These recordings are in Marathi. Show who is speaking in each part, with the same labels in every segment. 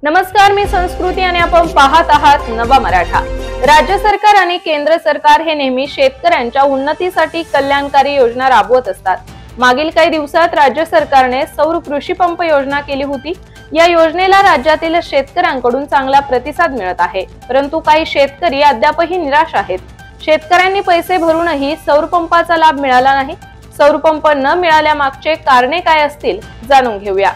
Speaker 1: नमस्कार, मी संस्कृती आणि आपण पाहत आहात नवा मराठा। राज्य सरकार आणि केंद्र सरकार हे नेहमी शेतकऱ्यांच्या उन्नतीसाठी कल्याणकारी योजना राबवत असतात। मागील काही दिवसात राज्य सरकारने सौर कृषी पंप योजना केली होती। या योजनेला राज्यातील शेतकऱ्यांकडून चांगला प्रतिसाद मिळत आहे, परंतु काही शेतकरी अद्यापही निराश आहेत। शेतकऱ्यांनी पैसे भरूनही सौर पंपाचा लाभ मिळाला नाही। सौर पंप न मिळाल्यामागचे कारणे काय असतील जाणून घेऊया।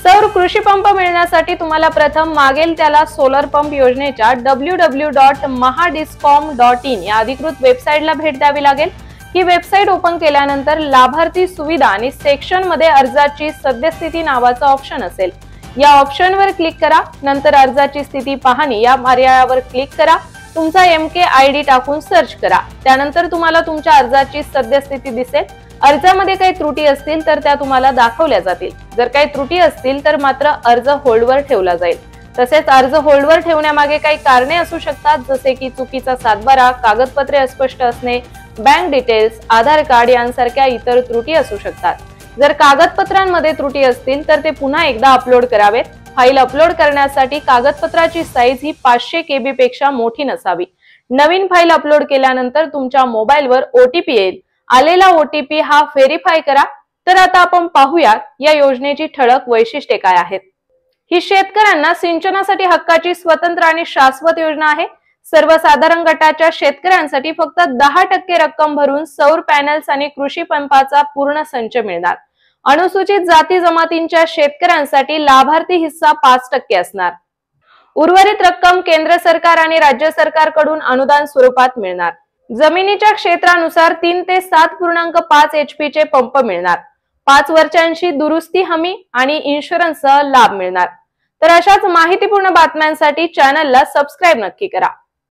Speaker 1: सौर कृषी पंप मिळण्यासाठी तुम्हाला प्रथम मागेल त्याला सोलर पंप योजनेच्या www.mahadiscom.in या अधिकृत वेबसाईटला भेट द्यावी लागेल। ही वेबसाईट ओपन केल्यानंतर लाभार्थी सुविधा आणि सेक्शन मध्ये अर्जाची सद्यस्थिती नावाचा ऑप्शन असेल। या ऑप्शनवर क्लिक करा। नंतर अर्जाची स्थिती पाहणी या पर्यायावर क्लिक करा। तुमचा MK ID टाकून सर्च करा। त्यानंतर तुम्हाला तुमच्या अर्जाची सद्यस्थिती दिसेल। अर्जामध्ये काही त्रुटी असतील तर त्या तुम्हाला दाखवल्या जातील। जर काही त्रुटी असतील तर मात्र अर्ज होल्डवर ठेवला जाईल। तसेच अर्ज होल्डवर ठेवण्यामागे काही कारणे असू शकतात, जसे की चुकीचा सातबारा, कागदपत्रे अस्पष्ट असणे, बँक डिटेल्स, आधार कार्ड यांसारख्या इतर त्रुटी असू शकतात। जर कागदपत्रांमध्ये त्रुटी असतील तर ते पुन्हा एकदा अपलोड करावेत। फाईल अपलोड करण्यासाठी कागदपत्राची साईज ही 500 KB पेक्षा मोठी नसावी। नवीन फाईल अपलोड केल्यानंतर तुमच्या मोबाईलवर OTP येईल। आलेला OTP हा व्हेरीफाय करा। तर आता आपण पाहूया या योजनेची ठळक वैशिष्ट्ये काय आहेत। ही शेतकऱ्यांना सिंचनासाठी हक्काची स्वतंत्र आणि शाश्वत योजना आहे। सर्वसाधारण गटाच्या शेतकऱ्यांसाठी फक्त 10% रक्कम भरून सौर पॅनल्स आणि कृषी पंपाचा पूर्ण संच मिळणार। अनुसूचित जाती जमातींच्या शेतकऱ्यांसाठी लाभार्थी हिस्सा 5% असणार। उर्वरित रक्कम केंद्र सरकार आणि राज्य सरकारकडून अनुदान स्वरूपात मिळणार। जमिनीच्या क्षेत्रानुसार 3 ते 7.5 HP चे पंप मिळणार। 5 वर्षांची दुरुस्ती हमी आणि इन्शुरन्ससह लाभ मिळणार। तर अशाच माहितीपूर्ण बातम्यांसाठी चॅनलला सबस्क्राइब नक्की करा।